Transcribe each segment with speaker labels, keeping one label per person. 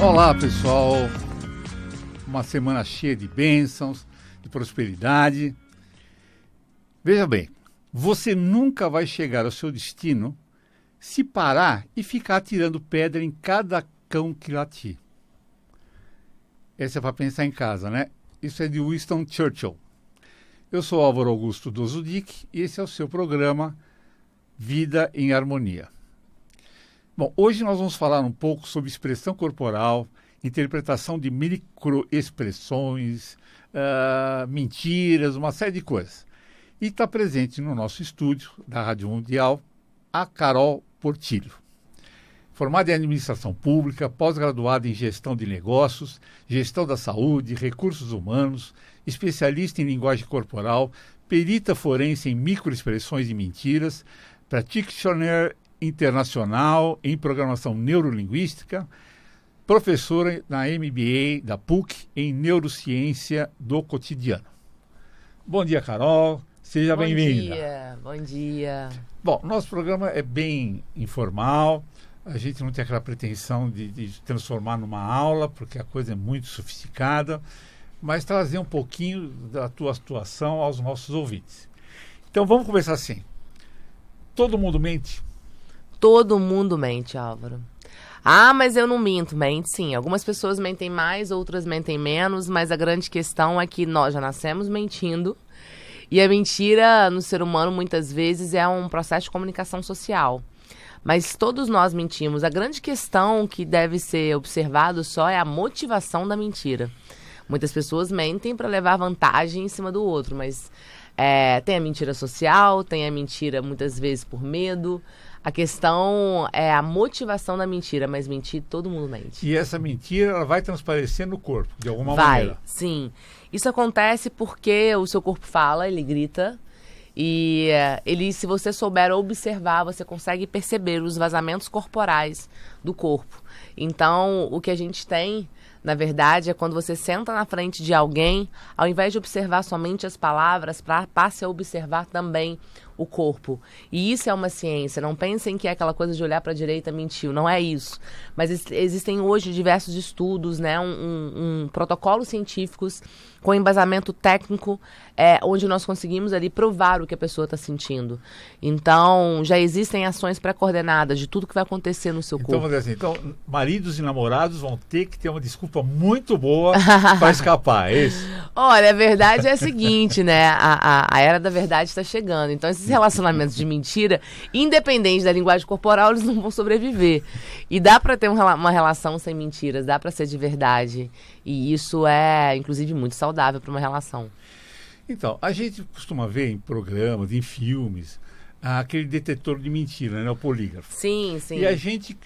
Speaker 1: Olá, pessoal. Uma semana cheia de bênçãos, de prosperidade. Veja bem, você nunca vai chegar ao seu destino se parar e ficar atirando pedra em cada cão que latir. Essa é para pensar em casa, né? Isso é de Winston Churchill. Eu sou Álvaro Augusto Dozudic e esse é o seu programa Vida em Harmonia. Bom, hoje nós vamos falar um pouco sobre expressão corporal, interpretação de microexpressões, mentiras, uma série de coisas. E está presente no nosso estúdio da Rádio Mundial a Carol Portillo. Formada em administração pública, pós-graduada em gestão de negócios, gestão da saúde, recursos humanos, especialista em linguagem corporal, perita forense em microexpressões e mentiras, practitioner internacional em programação neurolinguística, professora na MBA da PUC em neurociência do cotidiano. Bom dia, Carol. Seja bem-vinda.
Speaker 2: Bom dia.
Speaker 1: Bom, nosso programa é bem informal. A gente não tem aquela pretensão de transformar numa aula, porque a coisa é muito sofisticada, mas trazer um pouquinho da tua atuação aos nossos ouvintes. Então, vamos começar assim. Todo mundo mente?
Speaker 2: Todo mundo mente, Álvaro. Ah, mas eu não minto. Mente sim. Algumas pessoas mentem mais, outras mentem menos, mas a grande questão é que nós já nascemos mentindo. E a mentira no ser humano, muitas vezes, é um processo de comunicação social. Mas todos nós mentimos. A grande questão que deve ser observado só é a motivação da mentira. Muitas pessoas mentem para levar vantagem em cima do outro, mas tem a mentira social, tem a mentira muitas vezes por medo. A questão é a motivação da mentira, mas mentir, todo mundo mente.
Speaker 1: E essa mentira, ela vai transparecer no corpo, de alguma
Speaker 2: Vai,
Speaker 1: maneira?
Speaker 2: sim. Isso acontece porque o seu corpo fala, ele grita. E se você souber observar, você consegue perceber os vazamentos corporais do corpo. Então, o que a gente tem, na verdade, é quando você senta na frente de alguém, ao invés de observar somente as palavras, passe a observar também o corpo. E isso é uma ciência. Não pensem que é aquela coisa de olhar para a direita e mentir. Não é isso. Mas existem hoje diversos estudos, né, protocolos científicos com embasamento técnico, onde nós conseguimos ali provar o que a pessoa está sentindo. Então, já existem ações pré-coordenadas de tudo que vai acontecer no seu corpo.
Speaker 1: Então, vamos dizer assim, maridos e namorados vão ter que ter uma desculpa muito boa para escapar, é isso?
Speaker 2: Olha, a verdade é a seguinte, né? A era da verdade está chegando. Então, esses relacionamentos de mentira, independente da linguagem corporal, eles não vão sobreviver. E dá para ter uma relação sem mentiras, dá para ser de verdade. E isso é, inclusive, muito saudável para uma relação.
Speaker 1: Então, a gente costuma ver em programas, em filmes, aquele detetor de mentira, né? O polígrafo.
Speaker 2: Sim, sim.
Speaker 1: E a gente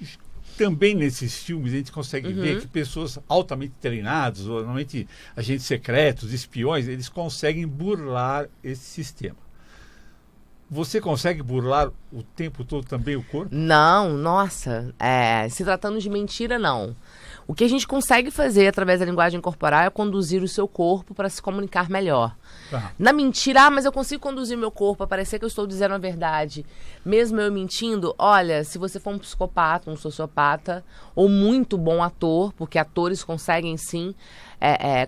Speaker 1: também nesses filmes a gente consegue ver que pessoas altamente treinadas, ou normalmente agentes secretos, espiões, eles conseguem burlar esse sistema. Você consegue burlar o tempo todo também o corpo?
Speaker 2: Não, nossa. Se tratando de mentira, não. O que a gente consegue fazer através da linguagem corporal é conduzir o seu corpo para se comunicar melhor. Na mentira, mas eu consigo conduzir meu corpo para parecer que eu estou dizendo a verdade. Mesmo eu mentindo, olha, se você for um psicopata, um sociopata, ou muito bom ator, porque atores conseguem sim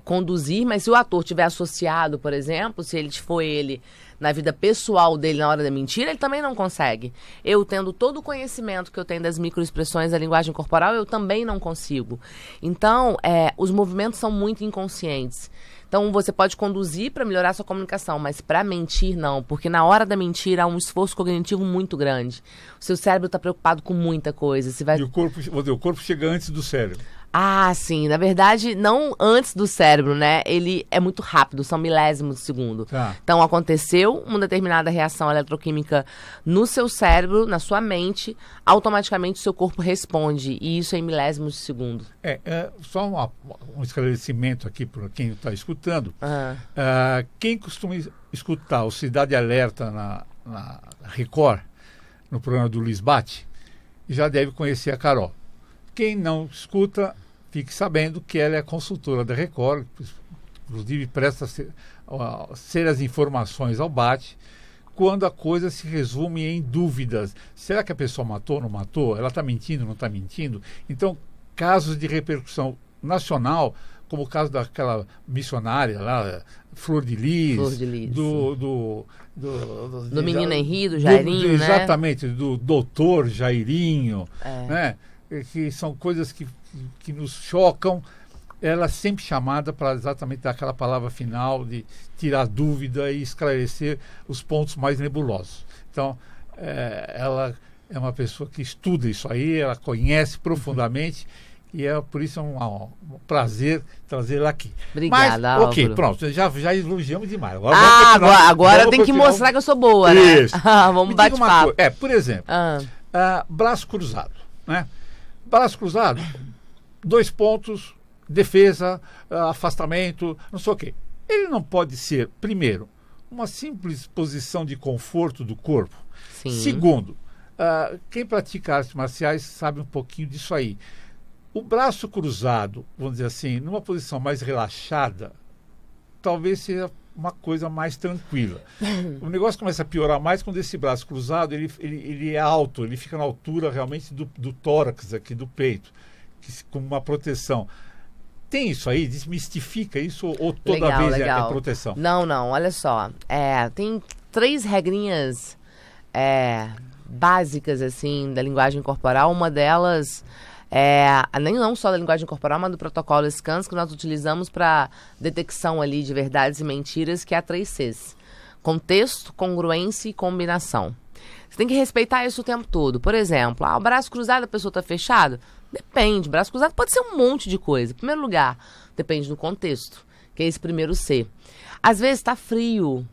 Speaker 2: conduzir, mas se o ator estiver associado, por exemplo, se ele foi ele na vida pessoal dele na hora da mentira, ele também não consegue. Eu tendo todo o conhecimento que eu tenho das microexpressões da linguagem corporal, eu também não consigo. Então, os movimentos são muito inconscientes. Então, você pode conduzir para melhorar a sua comunicação, mas para mentir, não. Porque na hora da mentira, há um esforço cognitivo muito grande. O seu cérebro está preocupado com muita coisa.
Speaker 1: E o corpo chega antes do cérebro.
Speaker 2: Ah, sim. Na verdade, não antes do cérebro, né? Ele é muito rápido, são milésimos de segundo. Então, aconteceu uma determinada reação eletroquímica no seu cérebro, na sua mente, automaticamente o seu corpo responde. E isso é em milésimos de segundo.
Speaker 1: Só um esclarecimento aqui para quem está escutando. Quem costuma escutar o Cidade Alerta na Record, no programa do Luiz Bate, já deve conhecer a Carol. Quem não escuta, fique sabendo que ela é consultora da Record, inclusive presta sérias informações ao Bate, quando a coisa se resume em dúvidas. Será que a pessoa matou ou não matou? Ela está mentindo ou não está mentindo? Então, casos de repercussão nacional, como o caso daquela missionária lá, Flor de Lis, do
Speaker 2: menino Henri, do Jairinho, né?
Speaker 1: Exatamente, do doutor Jairinho, né? Que são coisas que nos chocam. Ela é sempre chamada para exatamente dar aquela palavra final de tirar dúvida e esclarecer os pontos mais nebulosos. Então, ela é uma pessoa que estuda isso aí, ela conhece profundamente e por isso é um prazer trazê-la aqui.
Speaker 2: Obrigada,
Speaker 1: mas, ok,
Speaker 2: Álvaro.
Speaker 1: Pronto, já elogiamos demais.
Speaker 2: Agora tem que mostrar que eu sou boa, né?
Speaker 1: Isso.
Speaker 2: Vamos bate-papo.
Speaker 1: Por exemplo, braço cruzado, né? Braço cruzado, 2 pontos, defesa, afastamento, não sei o quê. Ele não pode ser, primeiro, uma simples posição de conforto do corpo.
Speaker 2: Sim.
Speaker 1: Segundo, quem pratica artes marciais sabe um pouquinho disso aí. O braço cruzado, vamos dizer assim, numa posição mais relaxada, talvez seja uma coisa mais tranquila. O negócio começa a piorar mais quando esse braço cruzado ele é alto, ele fica na altura realmente do tórax aqui, do peito, com uma proteção. Tem isso aí? Desmistifica isso ou toda vez é proteção?
Speaker 2: Não, olha só. Tem 3 regrinhas básicas assim da linguagem corporal. Uma delas não só da linguagem corporal, mas do protocolo SCANS que nós utilizamos para detecção ali de verdades e mentiras, que é a 3Cs. Contexto, congruência e combinação. Você tem que respeitar isso o tempo todo. Por exemplo, o braço cruzado, a pessoa está fechada? Depende. Braço cruzado pode ser um monte de coisa. Em primeiro lugar, depende do contexto, que é esse primeiro C. Às vezes está frio.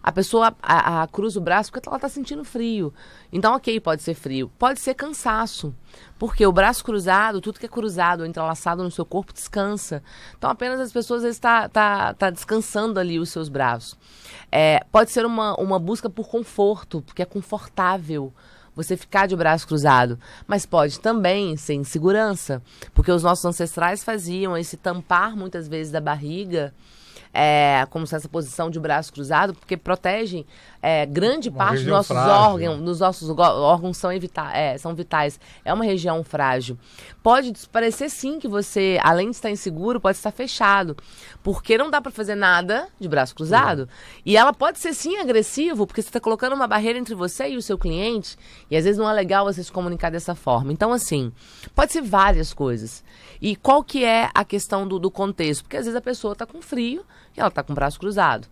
Speaker 2: A pessoa cruza o braço porque ela está sentindo frio. Então, ok, pode ser frio. Pode ser cansaço. Porque o braço cruzado, tudo que é cruzado, entrelaçado no seu corpo, descansa. Então, apenas as pessoas, às vezes, tá descansando ali os seus braços. Pode ser uma busca por conforto, porque é confortável você ficar de braço cruzado. Mas pode também ser insegurança. Porque os nossos ancestrais faziam esse tampar, muitas vezes, da barriga, como se essa posição de braço cruzado, porque protegem grande parte dos nossos órgãos. Dos nossos órgãos são vitais. É uma região frágil. Pode parecer sim que você, além de estar inseguro, pode estar fechado, porque não dá para fazer nada de braço cruzado. E ela pode ser sim agressivo, porque você está colocando uma barreira entre você e o seu cliente, e às vezes não é legal você se comunicar dessa forma. Então, assim, pode ser várias coisas. E qual que é a questão do contexto? Porque às vezes a pessoa está com frio e ela está com o braço cruzado.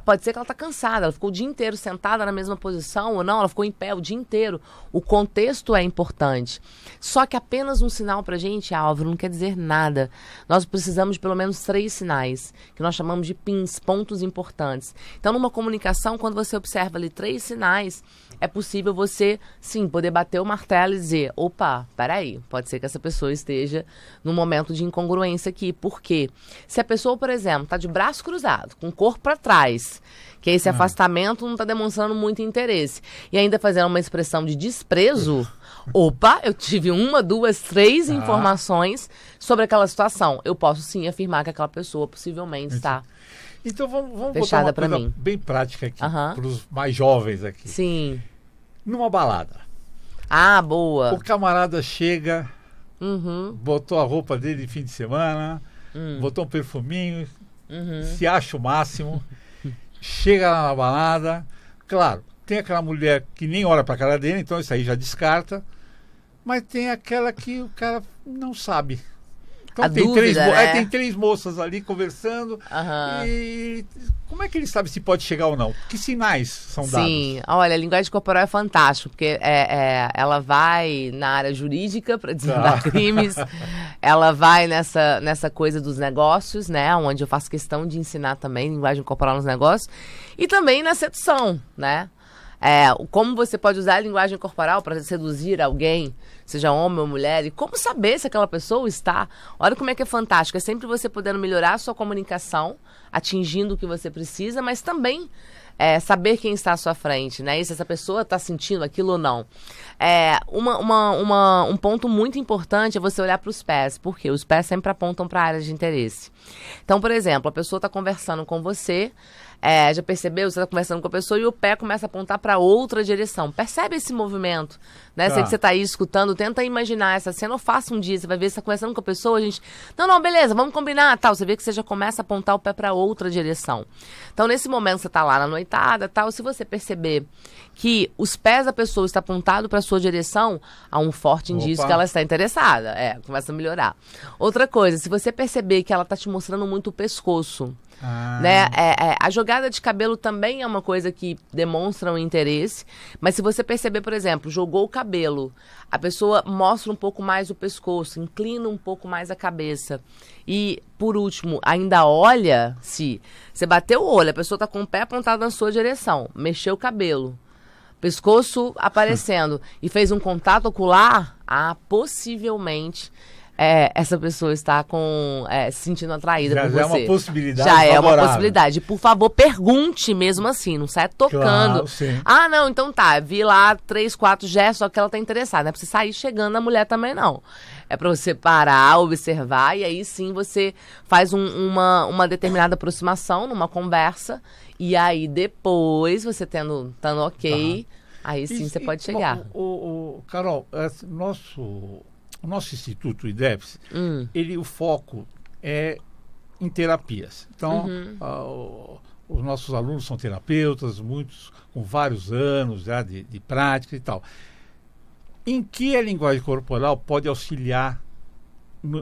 Speaker 2: Pode ser que ela está cansada, ela ficou o dia inteiro sentada na mesma posição, ou não, ela ficou em pé o dia inteiro. O contexto é importante. Só que apenas um sinal pra gente, Álvaro, não quer dizer nada. Nós precisamos de pelo menos 3 sinais, que nós chamamos de pins, pontos importantes. Então, numa comunicação, quando você observa ali 3 sinais, é possível você, sim, poder bater o martelo e dizer, opa, peraí, pode ser que essa pessoa esteja num momento de incongruência aqui. Por quê? Se a pessoa, por exemplo, está de braço cruzado, com o corpo para trás, que esse afastamento não está demonstrando muito interesse, e ainda fazendo uma expressão de desprezo, opa, eu tive 1, 2, 3 informações sobre aquela situação. Eu posso sim afirmar que aquela pessoa possivelmente está
Speaker 1: então vamos
Speaker 2: fechada
Speaker 1: botar uma coisa
Speaker 2: mim.
Speaker 1: bem prática aqui, para os mais jovens aqui.
Speaker 2: Sim.
Speaker 1: Numa balada.
Speaker 2: Boa.
Speaker 1: O camarada chega, botou a roupa dele de fim de semana, botou um perfuminho, se acha o máximo, chega lá na balada, claro, tem aquela mulher que nem olha pra cara dele, então isso aí já descarta, mas tem aquela que o cara não sabe. Então tem 3 moças ali conversando. E como é que ele sabe se pode chegar ou não? Que sinais são dados?
Speaker 2: Sim, olha, a linguagem corporal é fantástica, porque ela vai na área jurídica para desvendar crimes, ela vai nessa coisa dos negócios, né, onde eu faço questão de ensinar também linguagem corporal nos negócios, e também na sedução, né? Como você pode usar a linguagem corporal para seduzir alguém, seja homem ou mulher, e como saber se aquela pessoa está. Olha como é que é fantástico, é sempre você podendo melhorar a sua comunicação, atingindo o que você precisa, mas também saber quem está à sua frente, né? E se essa pessoa está sentindo aquilo ou não. Um ponto muito importante é você olhar para os pés, porque os pés sempre apontam para áreas de interesse. Então, por exemplo, a pessoa está conversando com você, Já percebeu? Você está conversando com a pessoa e o pé começa a apontar para outra direção. Percebe esse movimento? Né? Sei que você está aí escutando, tenta imaginar essa cena, ou faça um dia, você vai ver, você está conversando com a pessoa, a gente... Não, beleza, vamos combinar, tal. Você vê que você já começa a apontar o pé para outra direção. Então, nesse momento, você está lá na noitada, tal, se você perceber que os pés da pessoa estão apontados para a sua direção, há um forte indício que ela está interessada. Começa a melhorar. Outra coisa, se você perceber que ela está te mostrando muito o pescoço, né? A jogada de cabelo também é uma coisa que demonstra um interesse, mas se você perceber, por exemplo, jogou o cabelo, a pessoa mostra um pouco mais o pescoço, inclina um pouco mais a cabeça e, por último, ainda olha, se você bateu o olho, a pessoa está com o pé apontado na sua direção, mexeu o cabelo, pescoço aparecendo e fez um contato ocular, possivelmente... essa pessoa está se sentindo atraída por você. Já é uma
Speaker 1: possibilidade
Speaker 2: Já
Speaker 1: favorável.
Speaker 2: É uma possibilidade. Por favor, pergunte mesmo assim, não saia tocando.
Speaker 1: Claro,
Speaker 2: não, então tá, vi lá 3, 4 gestos, só que ela tá interessada. Não é pra você sair chegando na mulher também, não. É pra você parar, observar, e aí sim você faz uma determinada aproximação numa conversa, e aí depois, você estando ok, aí sim você pode chegar.
Speaker 1: Carol, o nosso Instituto IDEPS, o foco é em terapias. Então, os nossos alunos são terapeutas, muitos com vários anos já de prática e tal. Em que a linguagem corporal pode auxiliar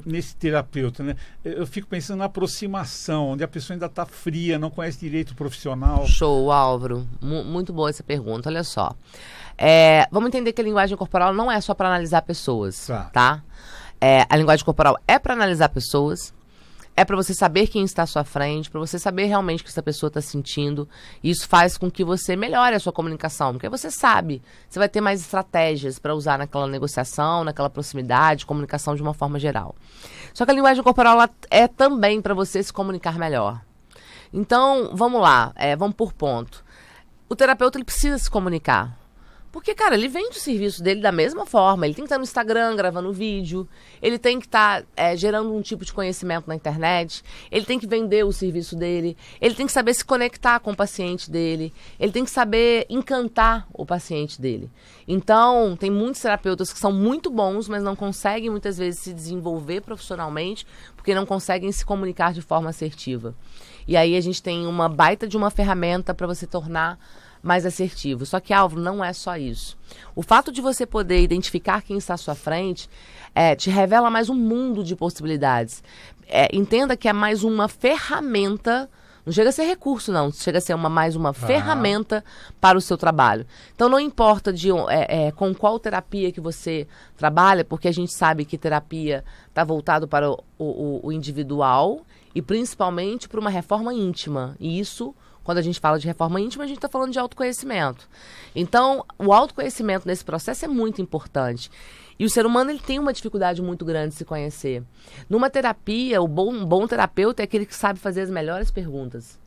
Speaker 1: nesse terapeuta, né? Eu fico pensando na aproximação, onde a pessoa ainda está fria, não conhece direito o profissional.
Speaker 2: Show, Álvaro. Muito boa essa pergunta, olha só. Vamos entender que a linguagem corporal não é só para analisar pessoas, tá? A linguagem corporal é para analisar pessoas, é para você saber quem está à sua frente, para você saber realmente o que essa pessoa está sentindo. E isso faz com que você melhore a sua comunicação, porque você sabe, você vai ter mais estratégias para usar naquela negociação, naquela proximidade, comunicação de uma forma geral. Só que a linguagem corporal ela é também para você se comunicar melhor. Então, vamos lá, vamos por ponto. O terapeuta ele precisa se comunicar. Porque, cara, ele vende o serviço dele da mesma forma. Ele tem que estar no Instagram gravando vídeo. Ele tem que estar gerando um tipo de conhecimento na internet. Ele tem que vender o serviço dele. Ele tem que saber se conectar com o paciente dele. Ele tem que saber encantar o paciente dele. Então, tem muitos terapeutas que são muito bons, mas não conseguem muitas vezes se desenvolver profissionalmente porque não conseguem se comunicar de forma assertiva. E aí a gente tem uma baita de uma ferramenta para você tornar mais assertivo. Só que, Álvaro, não é só isso. O fato de você poder identificar quem está à sua frente te revela mais um mundo de possibilidades. Entenda que é mais uma ferramenta, não chega a ser recurso, não. Chega a ser mais uma ferramenta para o seu trabalho. Então, não importa com qual terapia que você trabalha, porque a gente sabe que terapia está voltado para o individual e principalmente para uma reforma íntima. E isso... Quando a gente fala de reforma íntima, a gente está falando de autoconhecimento. Então, o autoconhecimento nesse processo é muito importante. E o ser humano ele tem uma dificuldade muito grande de se conhecer. Numa terapia, um bom terapeuta é aquele que sabe fazer as melhores perguntas.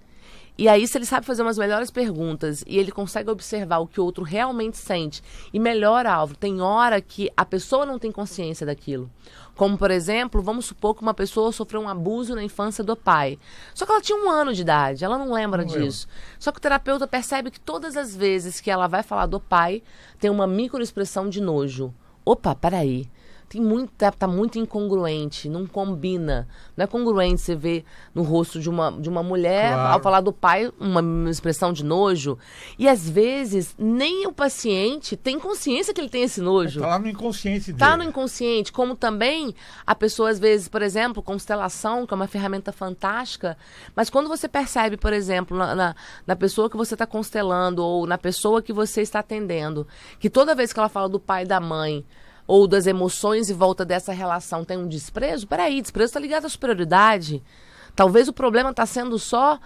Speaker 2: E aí, se ele sabe fazer umas melhores perguntas e ele consegue observar o que o outro realmente sente e melhora, Álvaro, tem hora que a pessoa não tem consciência daquilo. Como, por exemplo, vamos supor que uma pessoa sofreu um abuso na infância do pai. Só que ela tinha 1 ano de idade, ela não lembra disso. Só que o terapeuta percebe que todas as vezes que ela vai falar do pai, tem uma microexpressão de nojo. Opa, peraí. Tá muito incongruente, não combina. Não é congruente você ver no rosto de uma mulher, ao falar do pai, uma expressão de nojo. E às vezes, nem o paciente tem consciência que ele tem esse nojo.
Speaker 1: Tá lá no inconsciente dele.
Speaker 2: Tá no inconsciente. Como também a pessoa, às vezes, por exemplo, constelação, que é uma ferramenta fantástica, mas quando você percebe, por exemplo, na pessoa que você está constelando ou na pessoa que você está atendendo, que toda vez que ela fala do pai e da mãe, ou das emoções em volta dessa relação tem um desprezo, peraí, desprezo está ligado à superioridade. Talvez o problema está sendo só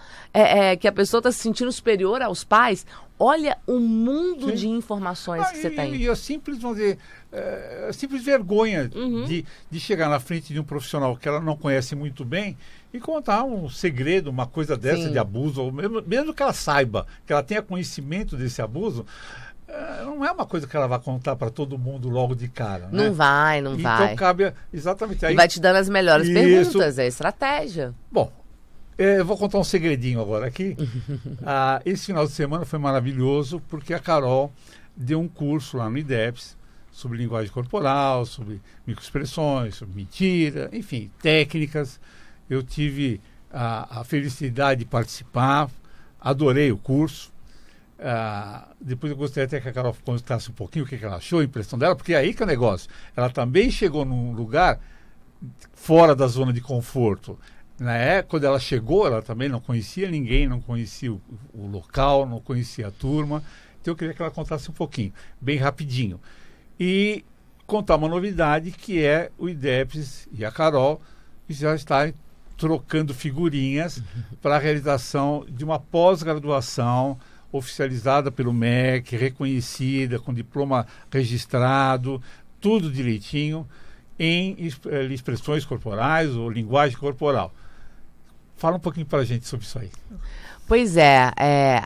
Speaker 2: que a pessoa está se sentindo superior aos pais. Olha o mundo de informações que você tem.
Speaker 1: E a simples, vamos dizer, simples vergonha de chegar na frente de um profissional que ela não conhece muito bem e contar um segredo, uma coisa dessa de abuso, ou mesmo que ela saiba, que ela tenha conhecimento desse abuso, não é uma coisa que ela vai contar para todo mundo logo de cara, né?
Speaker 2: Não vai.
Speaker 1: Então cabe exatamente aí.
Speaker 2: E vai te dando as melhores perguntas, é estratégia.
Speaker 1: Bom, Eu vou contar um segredinho agora aqui. Esse final de semana foi maravilhoso porque a Carol deu um curso lá no IDEPS sobre linguagem corporal, sobre microexpressões, sobre mentira, enfim, técnicas. Eu tive a felicidade de participar, adorei o curso. Depois eu gostaria até que a Carol contasse um pouquinho o que ela achou, a impressão dela, porque é aí que é o negócio. Ela também chegou num lugar fora da zona de conforto. Quando ela chegou, ela também não conhecia ninguém, não conhecia o local, não conhecia a turma. Então eu queria que ela contasse um pouquinho, bem rapidinho. E contar uma novidade que é o IDEPS e a Carol já estarem trocando figurinhas para a realização de uma pós-graduação oficializada pelo MEC, reconhecida, com diploma registrado, tudo direitinho, em expressões corporais ou linguagem corporal. Fala um pouquinho para a gente sobre isso aí.
Speaker 2: Pois é,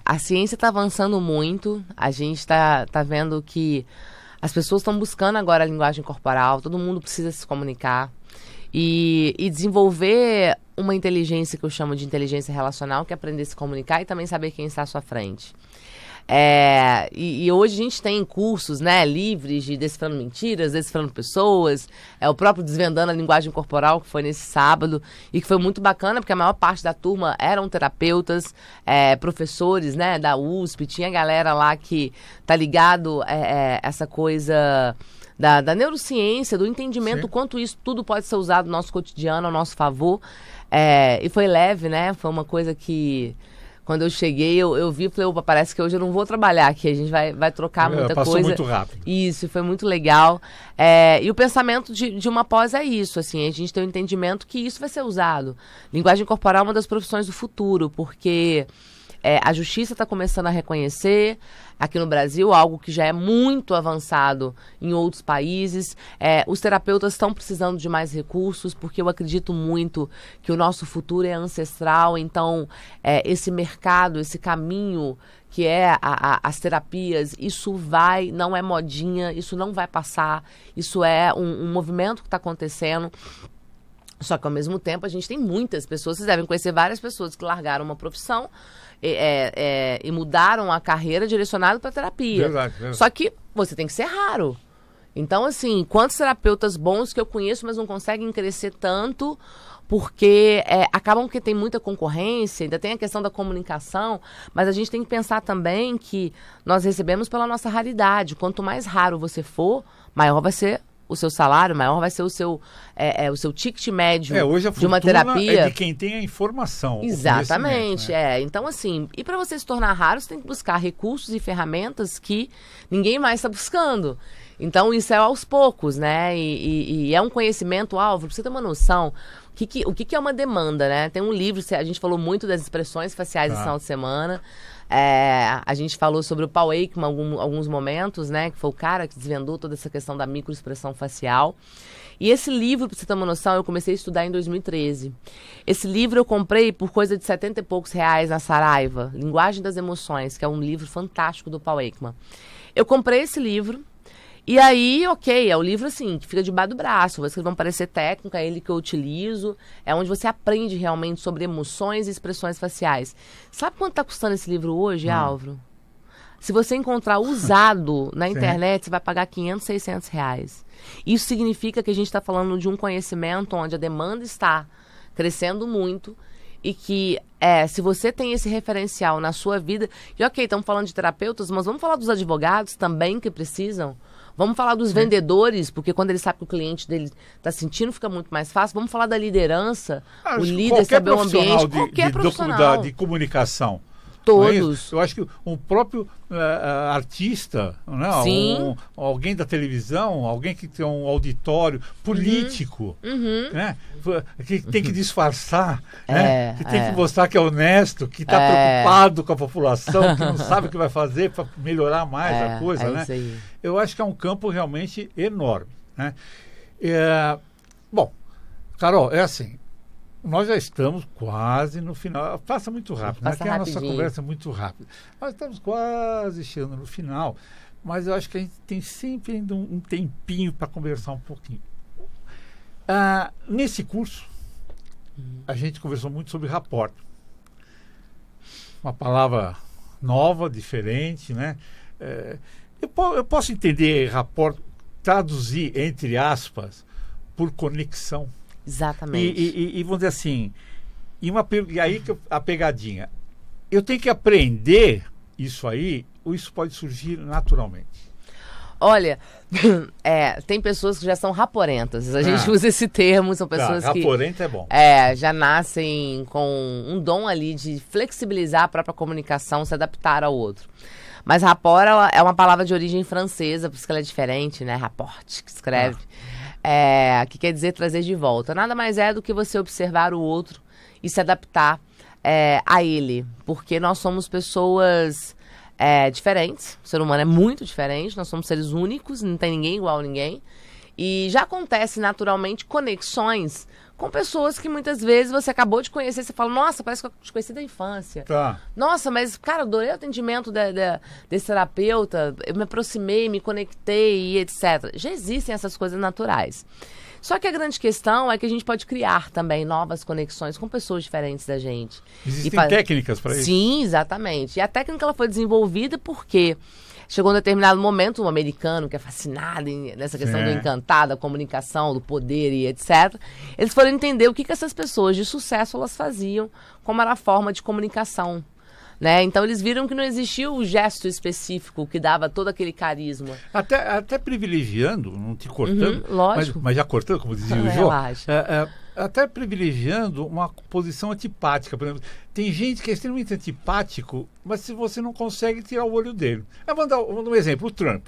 Speaker 2: a ciência está avançando muito, a gente está vendo que as pessoas estão buscando agora a linguagem corporal, todo mundo precisa se comunicar e desenvolver uma inteligência que eu chamo de inteligência relacional, que é aprender a se comunicar e também saber quem está à sua frente. E hoje a gente tem cursos, né, livres de Decifrando Mentiras, Decifrando Pessoas, o próprio Desvendando a Linguagem Corporal, que foi nesse sábado, e que foi muito bacana, porque a maior parte da turma eram terapeutas, professores, né, da USP, tinha galera lá que tá ligado essa coisa da neurociência, do entendimento, o quanto isso tudo pode ser usado no nosso cotidiano, ao nosso favor, e foi leve, né, foi uma coisa que... Quando eu cheguei, eu vi e falei, opa, parece que hoje eu não vou trabalhar aqui, a gente vai trocar muita
Speaker 1: passou
Speaker 2: coisa.
Speaker 1: Passou muito rápido.
Speaker 2: Isso, foi muito legal. E o pensamento de uma pós é isso, assim, a gente tem o entendimento que isso vai ser usado. Linguagem corporal é uma das profissões do futuro, porque a justiça está começando a reconhecer, aqui no Brasil, algo que já é muito avançado em outros países. Os terapeutas estão precisando de mais recursos, porque eu acredito muito que o nosso futuro é ancestral. Então, esse mercado, esse caminho que as terapias, isso não é modinha, isso não vai passar, isso é um movimento que está acontecendo. Só que, ao mesmo tempo, a gente tem muitas pessoas, vocês devem conhecer várias pessoas que largaram uma profissão e mudaram a carreira direcionada para terapia.
Speaker 1: Verdade.
Speaker 2: Só que você tem que ser raro. Então, assim, quantos terapeutas bons que eu conheço, mas não conseguem crescer tanto, porque acabam que tem muita concorrência, ainda tem a questão da comunicação, mas a gente tem que pensar também que nós recebemos pela nossa raridade. Quanto mais raro você for, maior vai ser o seu salário, maior vai ser o seu ticket médio
Speaker 1: hoje a
Speaker 2: de uma terapia.
Speaker 1: É de quem tem a informação.
Speaker 2: Exatamente,
Speaker 1: né?
Speaker 2: Então, assim, e para você se tornar raro, você tem que buscar recursos e ferramentas que ninguém mais está buscando. Então, isso é aos poucos, né? E é um conhecimento, Álvaro, pra você ter uma noção, o que é uma demanda, né? Tem um livro, a gente falou muito das expressões faciais esse final de semana. A gente falou sobre o Paul Ekman alguns momentos, né? Que foi o cara que desvendou toda essa questão da microexpressão facial. E esse livro, pra você ter uma noção, eu comecei a estudar em 2013. Esse livro eu comprei por coisa de R$70 e poucos na Saraiva, Linguagem das Emoções, que é um livro fantástico do Paul Ekman. Eu comprei esse livro. E aí, é o livro assim, que fica debaixo do braço, vocês vão parecer técnica, é ele que eu utilizo, é onde você aprende realmente sobre emoções e expressões faciais. Sabe quanto está custando esse livro hoje, Álvaro? Se você encontrar usado na internet, você vai pagar R$500, R$600. Isso significa que a gente está falando de um conhecimento onde a demanda está crescendo muito e que, se você tem esse referencial na sua vida, e estamos falando de terapeutas, mas vamos falar dos advogados também que precisam. Vamos falar dos vendedores, porque quando ele sabe que o cliente dele está sentindo, fica muito mais fácil. Vamos falar da liderança, o líder saber o ambiente, qualquer profissional.
Speaker 1: De comunicação.
Speaker 2: Todos.
Speaker 1: Eu acho que um próprio artista, né? Alguém da televisão, alguém que tem um auditório, político, né? Que tem que disfarçar, né? Que tem que mostrar que é honesto, que está preocupado com a população, que não sabe o que vai fazer para melhorar mais a coisa, né?
Speaker 2: Isso aí.
Speaker 1: Eu acho que é um campo realmente enorme, né? Bom, Carol, assim, nós já estamos quase no final. Passa muito rápido, né? A nossa conversa é muito rápida. Nós estamos quase chegando no final, mas eu acho que a gente tem sempre ainda um tempinho para conversar um pouquinho. Nesse curso, a gente conversou muito sobre rapport. Uma palavra nova, diferente, né? Eu posso entender rapport, traduzir, entre aspas, por conexão.
Speaker 2: Exatamente.
Speaker 1: E vamos dizer assim, e aí que a pegadinha. Eu tenho que aprender isso aí, ou isso pode surgir naturalmente?
Speaker 2: Olha, tem pessoas que já são raporentas. A gente usa esse termo, são pessoas que...
Speaker 1: Raporenta é bom.
Speaker 2: Já nascem com um dom ali de flexibilizar a própria comunicação, se adaptar ao outro. Mas rapport é uma palavra de origem francesa, por isso que ela é diferente, né? Rapport, que escreve. Que quer dizer trazer de volta. Nada mais é do que você observar o outro e se adaptar a ele. Porque nós somos pessoas... diferentes, o ser humano é muito diferente, nós somos seres únicos, não tem ninguém igual a ninguém, e já acontece naturalmente conexões com pessoas que muitas vezes você acabou de conhecer, você fala, nossa, parece que eu te conheci da infância.
Speaker 1: Tá.
Speaker 2: Nossa, mas cara, adorei o atendimento desse terapeuta, eu me aproximei, me conectei e etc. Já existem essas coisas naturais. Só que a grande questão é que a gente pode criar também novas conexões com pessoas diferentes da gente.
Speaker 1: Existem técnicas para isso?
Speaker 2: Sim, exatamente. E a técnica ela foi desenvolvida porque chegou um determinado momento, um americano que é fascinado nessa questão do encantado, da comunicação, do poder e etc. Eles foram entender o que essas pessoas de sucesso elas faziam, como era a forma de comunicação. Né? Então eles viram que não existia o gesto específico que dava todo aquele carisma.
Speaker 1: Até privilegiando, não te cortando,
Speaker 2: lógico.
Speaker 1: Mas já cortando, como dizia o Jô,
Speaker 2: Relaxa.
Speaker 1: até privilegiando uma posição antipática. Por exemplo, tem gente que é extremamente antipático, mas se você não consegue tirar o olho dele. Eu vou dar um exemplo, o Trump.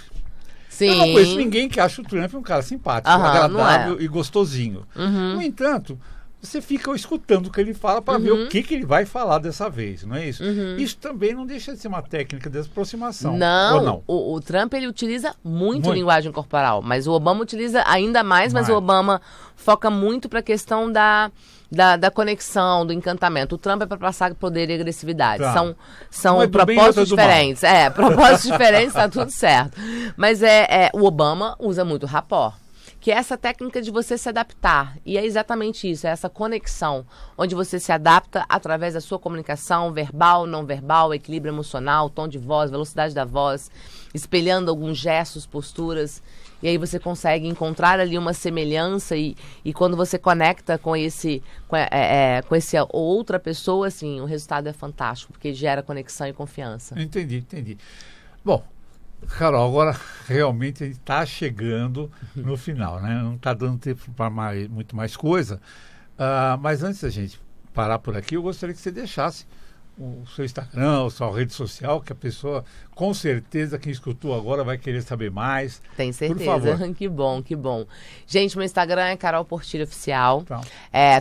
Speaker 2: Sim.
Speaker 1: Eu não conheço ninguém que acha o Trump um cara simpático, agradável e gostosinho. No entanto, você fica escutando o que ele fala para ver o que ele vai falar dessa vez, não é isso? Isso também não deixa de ser uma técnica de aproximação.
Speaker 2: Não. O Trump ele utiliza muito linguagem corporal, mas o Obama utiliza ainda mais, mas o Obama foca muito para a questão da conexão, do encantamento. O Trump é para passar poder e agressividade.
Speaker 1: Tá.
Speaker 2: São propósitos diferentes. Propósitos diferentes, tá tudo certo. Mas o Obama usa muito rapport. Que é essa técnica de você se adaptar. E é exatamente isso, é essa conexão, onde você se adapta através da sua comunicação verbal, não verbal, equilíbrio emocional, tom de voz, velocidade da voz, espelhando alguns gestos, posturas. E aí você consegue encontrar ali uma semelhança e quando você conecta com esse outra pessoa, assim, o resultado é fantástico, porque gera conexão e confiança.
Speaker 1: Entendi. Bom, Carol, agora realmente a gente está chegando no final, né? Não está dando tempo para muito mais coisa. Mas antes da gente parar por aqui, eu gostaria que você deixasse o seu Instagram, a sua rede social, que a pessoa, com certeza, quem escutou agora vai querer saber mais.
Speaker 2: Tem certeza.
Speaker 1: Por favor.
Speaker 2: Que bom. Gente, meu Instagram é Carol Portilho Oficial.
Speaker 1: Então.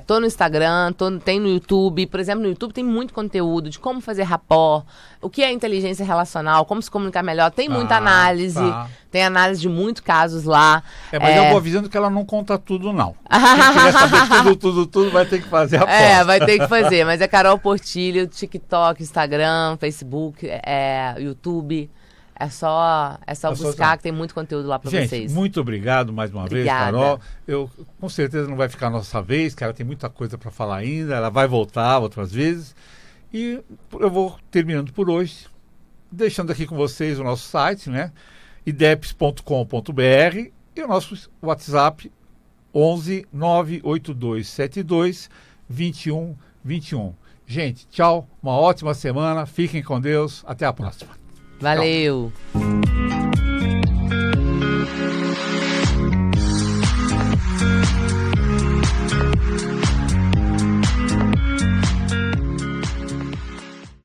Speaker 2: Tô no Instagram, tem no YouTube. Por exemplo, no YouTube tem muito conteúdo de como fazer rapport, o que é inteligência relacional, como se comunicar melhor. Tem muita análise. Tem análise de muitos casos lá.
Speaker 1: Mas eu vou avisando que ela não conta tudo, não. Quem quiser saber tudo, vai ter que fazer a aposta.
Speaker 2: Vai ter que fazer. Mas é Carol Portilho, TikTok, Instagram, Facebook, YouTube. É só buscar que tem muito conteúdo lá para vocês.
Speaker 1: Gente, muito obrigado mais uma vez, Carol. Com certeza não vai ficar a nossa vez, que ela tem muita coisa para falar ainda. Ela vai voltar outras vezes. E eu vou terminando por hoje, deixando aqui com vocês o nosso site, né? ideps.com.br e o nosso WhatsApp 11 982 72 21 21. Gente, tchau, uma ótima semana, fiquem com Deus, até a próxima.
Speaker 2: Valeu!
Speaker 1: Tchau.